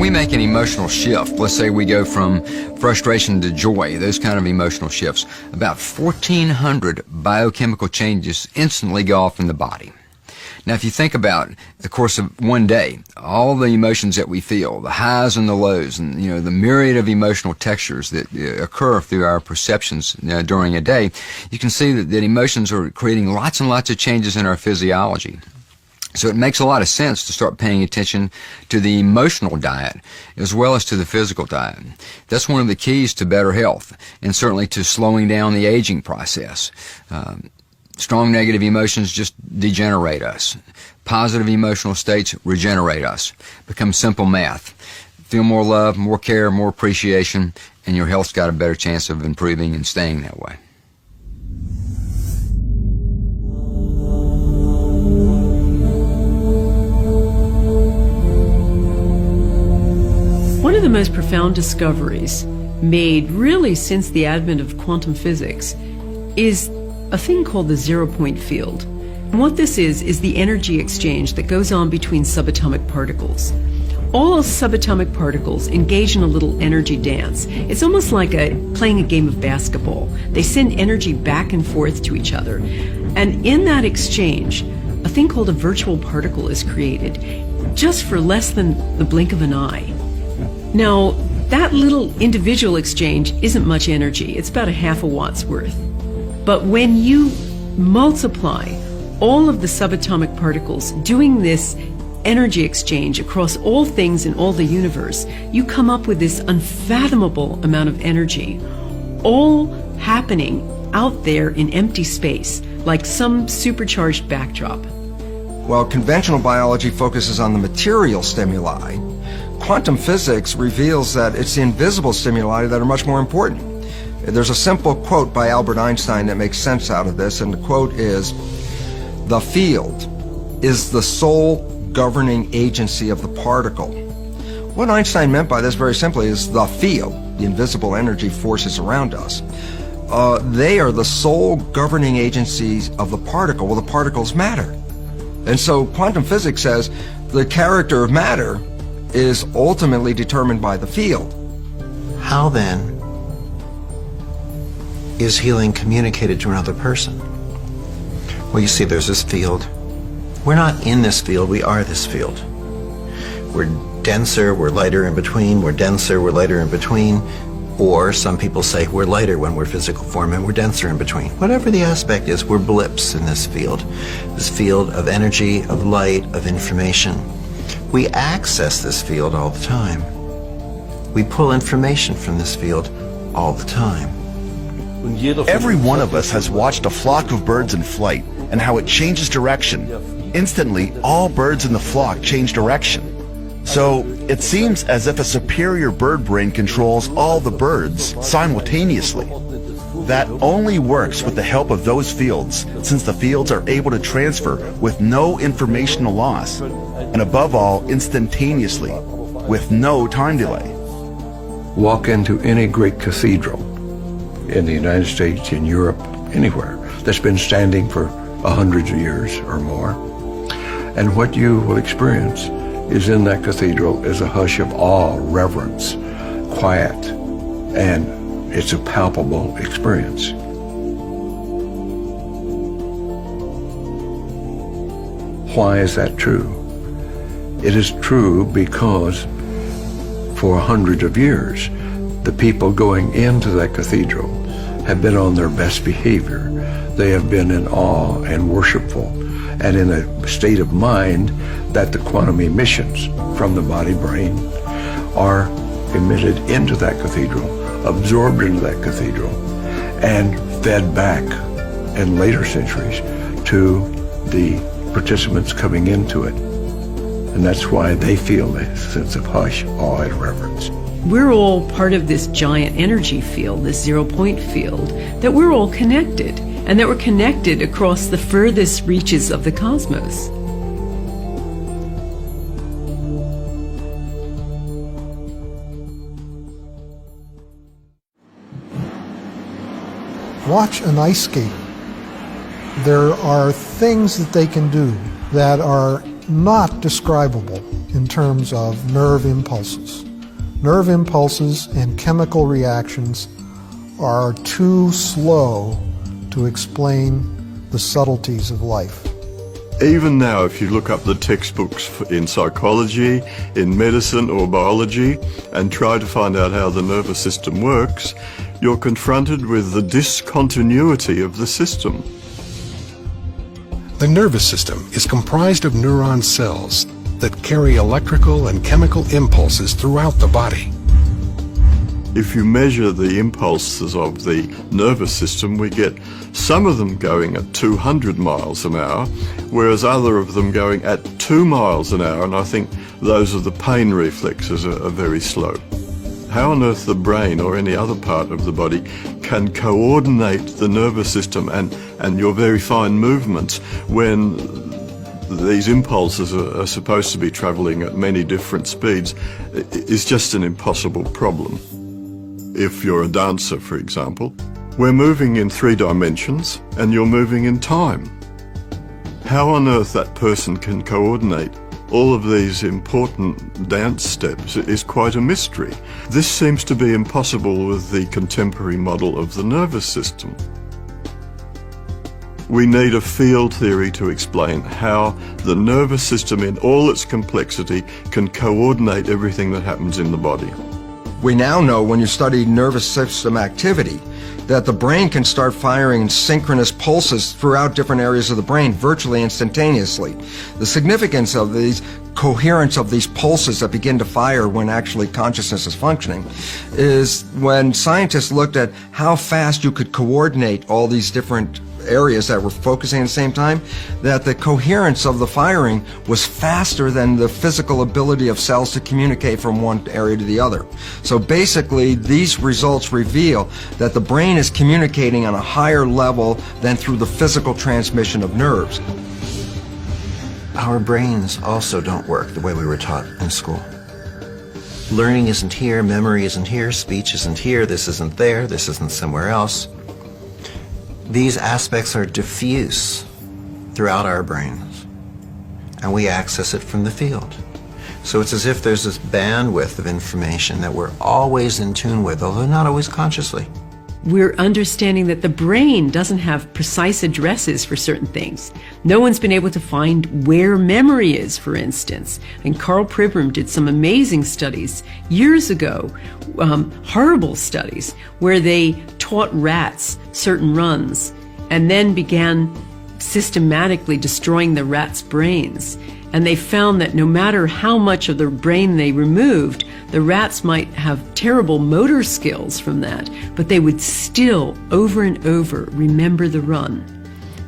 we make an emotional shift, let's say we go from frustration to joy, those kind of emotional shifts, about 1,400 biochemical changes instantly go off in the body. Now, if you think about the course of one day, all the emotions that we feel, the highs and the lows, and the myriad of emotional textures that occur through our perceptions during a day, you can see that emotions are creating lots and lots of changes in our physiology. So it makes a lot of sense to start paying attention to the emotional diet as well as to the physical diet. That's one of the keys to better health and certainly to slowing down the aging process. Strong negative emotions just degenerate us. Positive emotional states regenerate us. Become simple math. Feel more love, more care, more appreciation, and your health's got a better chance of improving and staying that way. One of the most profound discoveries made really since the advent of quantum physics is a thing called the zero-point field. And what this is the energy exchange that goes on between subatomic particles. All subatomic particles engage in a little energy dance. It's almost like playing a game of basketball. They send energy back and forth to each other. And in that exchange, a thing called a virtual particle is created, just for less than the blink of an eye. Now, that little individual exchange isn't much energy. It's about a half a watt's worth. But when you multiply all of the subatomic particles doing this energy exchange across all things in all the universe, you come up with this unfathomable amount of energy, all happening out there in empty space, like some supercharged backdrop. While conventional biology focuses on the material stimuli, quantum physics reveals that it's the invisible stimuli that are much more important. There's a simple quote by Albert Einstein that makes sense out of this, and the quote is, "The field is the sole governing agency of the particle." What Einstein meant by this very simply is the field, the invisible energy forces around us, they are the sole governing agencies of the particle. Well, the particles matter. And so quantum physics says the character of matter is ultimately determined by the field. How then is healing communicated to another person? Well, you see, there's this field. We're not in this field, we are this field. We're denser, we're lighter in between, we're denser, we're lighter in between, or some people say we're lighter when we're physical form and we're denser in between. Whatever the aspect is, we're blips in this field of energy, of light, of information. We access this field all the time. We pull information from this field all the time. Every one of us has watched a flock of birds in flight and how it changes direction. Instantly, all birds in the flock change direction. So, it seems as if a superior bird brain controls all the birds simultaneously. That only works with the help of those fields, since the fields are able to transfer with no informational loss, and above all, instantaneously, with no time delay. Walk into any great cathedral in the United States, in Europe, anywhere, that's been standing for hundreds of years or more. And what you will experience is in that cathedral is a hush of awe, reverence, quiet, and it's a palpable experience. Why is that true? It is true because for hundreds of years, the people going into that cathedral have been on their best behavior. They have been in awe and worshipful and in a state of mind that the quantum emissions from the body-brain are emitted into that cathedral, absorbed into that cathedral, and fed back in later centuries to the participants coming into it. And that's why they feel a sense of hush, awe, and reverence. We're all part of this giant energy field, this zero-point field, that we're all connected, and that we're connected across the furthest reaches of the cosmos. Watch an ice skater. There are things that they can do that are not describable in terms of nerve impulses. Nerve impulses and chemical reactions are too slow to explain the subtleties of life. Even now, if you look up the textbooks in psychology, in medicine or biology, and try to find out how the nervous system works, you're confronted with the discontinuity of the system. The nervous system is comprised of neuron cells that carry electrical and chemical impulses throughout the body. If you measure the impulses of the nervous system, we get some of them going at 200 miles an hour, whereas other of them going at 2 miles an hour, and I think those of the pain reflexes are very slow. How on earth the brain or any other part of the body can coordinate the nervous system and your very fine movements when these impulses are supposed to be travelling at many different speeds is just an impossible problem. If you're a dancer, for example, we're moving in 3 dimensions and you're moving in time. How on earth that person can coordinate all of these important dance steps is quite a mystery. This seems to be impossible with the contemporary model of the nervous system. We need a field theory to explain how the nervous system in all its complexity can coordinate everything that happens in the body. We now know when you study nervous system activity that the brain can start firing synchronous pulses throughout different areas of the brain virtually instantaneously. The significance of these coherence of these pulses that begin to fire when actually consciousness is functioning is when scientists looked at how fast you could coordinate all these different areas that were focusing at the same time, that the coherence of the firing was faster than the physical ability of cells to communicate from one area to the other. So basically, these results reveal that the brain is communicating on a higher level than through the physical transmission of nerves. Our brains also don't work the way we were taught in school. Learning isn't here, memory isn't here, speech isn't here, this isn't there, this isn't somewhere else. These aspects are diffuse throughout our brains, and we access it from the field. So it's as if there's this bandwidth of information that we're always in tune with, although not always consciously. We're understanding that the brain doesn't have precise addresses for certain things. No one's been able to find where memory is, for instance. And Carl Pribram did some amazing studies years ago, horrible studies, where they taught rats certain runs and then began systematically destroying the rats' brains. And they found that no matter how much of the brain they removed, the rats might have terrible motor skills from that, but they would still, over and over, remember the run.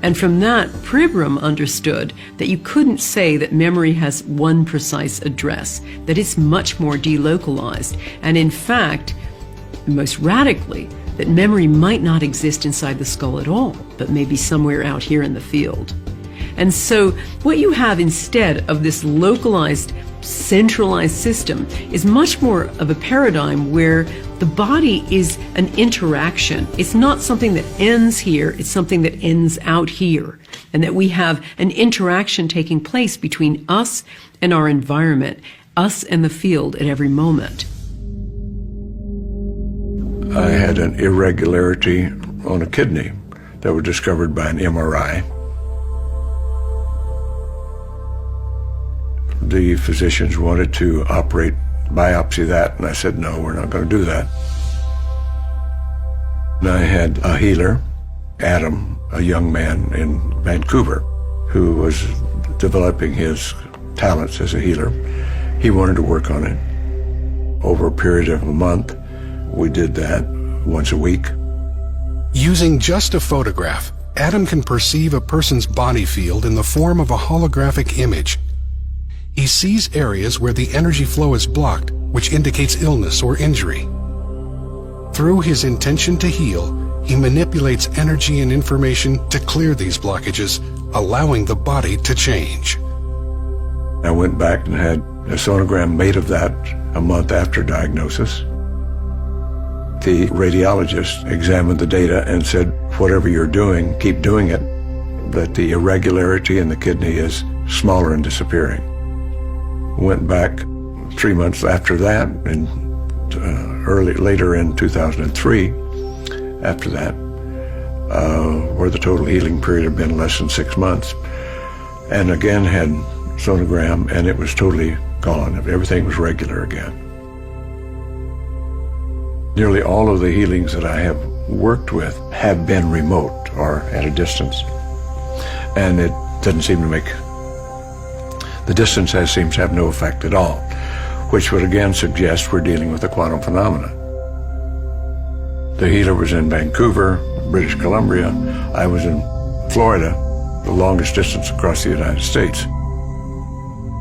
And from that, Pribram understood that you couldn't say that memory has one precise address, that it's much more delocalized. And in fact, most radically, that memory might not exist inside the skull at all, but maybe somewhere out here in the field. And so what you have instead of this localized, centralized system is much more of a paradigm where the body is an interaction. It's not something that ends here, it's something that ends out here. And that we have an interaction taking place between us and our environment, us and the field at every moment. I had an irregularity on a kidney that was discovered by an MRI. The physicians wanted to biopsy that, and I said, no, we're not going to do that. And I had a healer, Adam, a young man in Vancouver, who was developing his talents as a healer. He wanted to work on it. Over a period of a month, we did that once a week. Using just a photograph, Adam can perceive a person's body field in the form of a holographic image. He sees areas where the energy flow is blocked, which indicates illness or injury. Through his intention to heal, he manipulates energy and information to clear these blockages, allowing the body to change. I went back and had a sonogram made of that a month after diagnosis. The radiologist examined the data and said, whatever you're doing, keep doing it, that the irregularity in the kidney is smaller and disappearing. Went back 3 months after that, and later in 2003, after that, where the total healing period had been less than 6 months, and again had sonogram, and it was totally gone. Everything was regular again. Nearly all of the healings that I have worked with have been remote or at a distance, and it doesn't seem to make, the distance seems to have no effect at all, which would again suggest we're dealing with a quantum phenomena. The healer was in Vancouver, British Columbia. I was in Florida, the longest distance across the United States.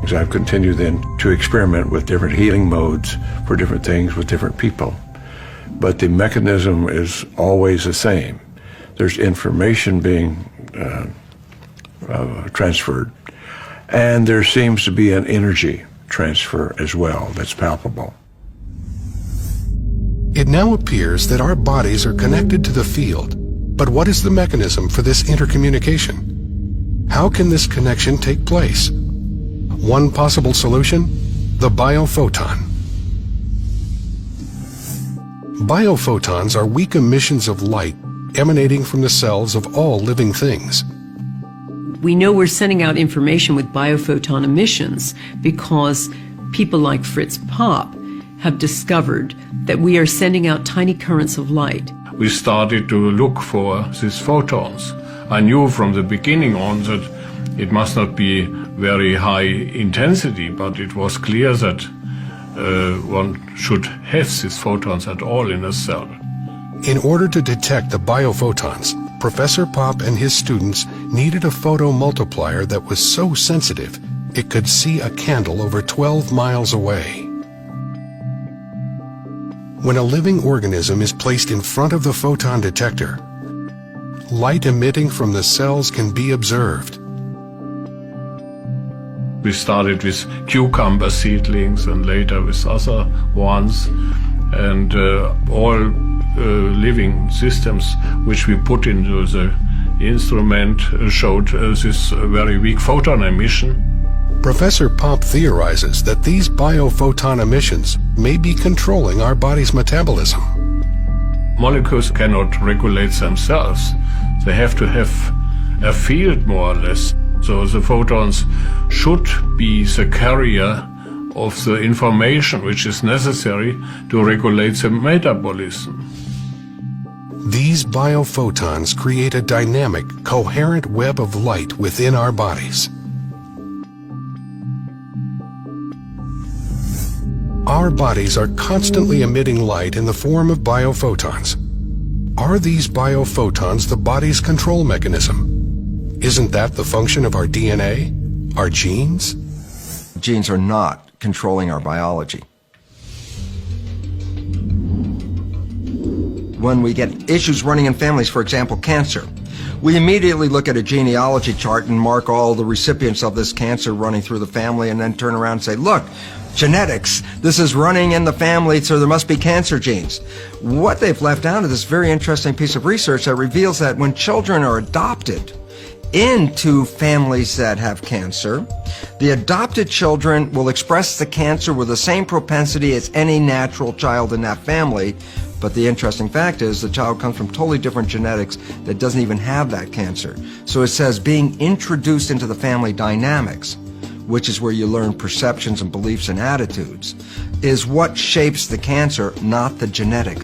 So I've continued then to experiment with different healing modes for different things with different people. But the mechanism is always the same. There's information being transferred, and there seems to be an energy transfer as well that's palpable. It now appears that our bodies are connected to the field, but what is the mechanism for this intercommunication? How can this connection take place? One possible solution: the biophoton. Biophotons are weak emissions of light emanating from the cells of all living things. We know we're sending out information with biophoton emissions because people like Fritz Popp have discovered that we are sending out tiny currents of light. We started to look for these photons. I knew from the beginning on that it must not be very high intensity, but it was clear that one should have these photons at all in a cell. In order to detect the biophotons, Professor Popp and his students needed a photomultiplier that was so sensitive it could see a candle over 12 miles away. When a living organism is placed in front of the photon detector, light emitting from the cells can be observed. We started with cucumber seedlings and later with other ones, and all living systems which we put into the instrument showed this very weak photon emission. Professor Popp theorizes that these biophoton emissions may be controlling our body's metabolism. Molecules cannot regulate themselves. They have to have a field more or less. So the photons should be the carrier of the information which is necessary to regulate the metabolism. These biophotons create a dynamic, coherent web of light within our bodies. Our bodies are constantly emitting light in the form of biophotons. Are these biophotons the body's control mechanism? Isn't that the function of our DNA, our genes? Genes are not controlling our biology. When we get issues running in families, for example, cancer, we immediately look at a genealogy chart and mark all the recipients of this cancer running through the family, and then turn around and say, look, genetics, this is running in the family, so there must be cancer genes. What they've left out is this very interesting piece of research that reveals that when children are adopted into families that have cancer, the adopted children will express the cancer with the same propensity as any natural child in that family. But the interesting fact is the child comes from totally different genetics that doesn't even have that cancer. So it says being introduced into the family dynamics, which is where you learn perceptions and beliefs and attitudes, is what shapes the cancer, not the genetic.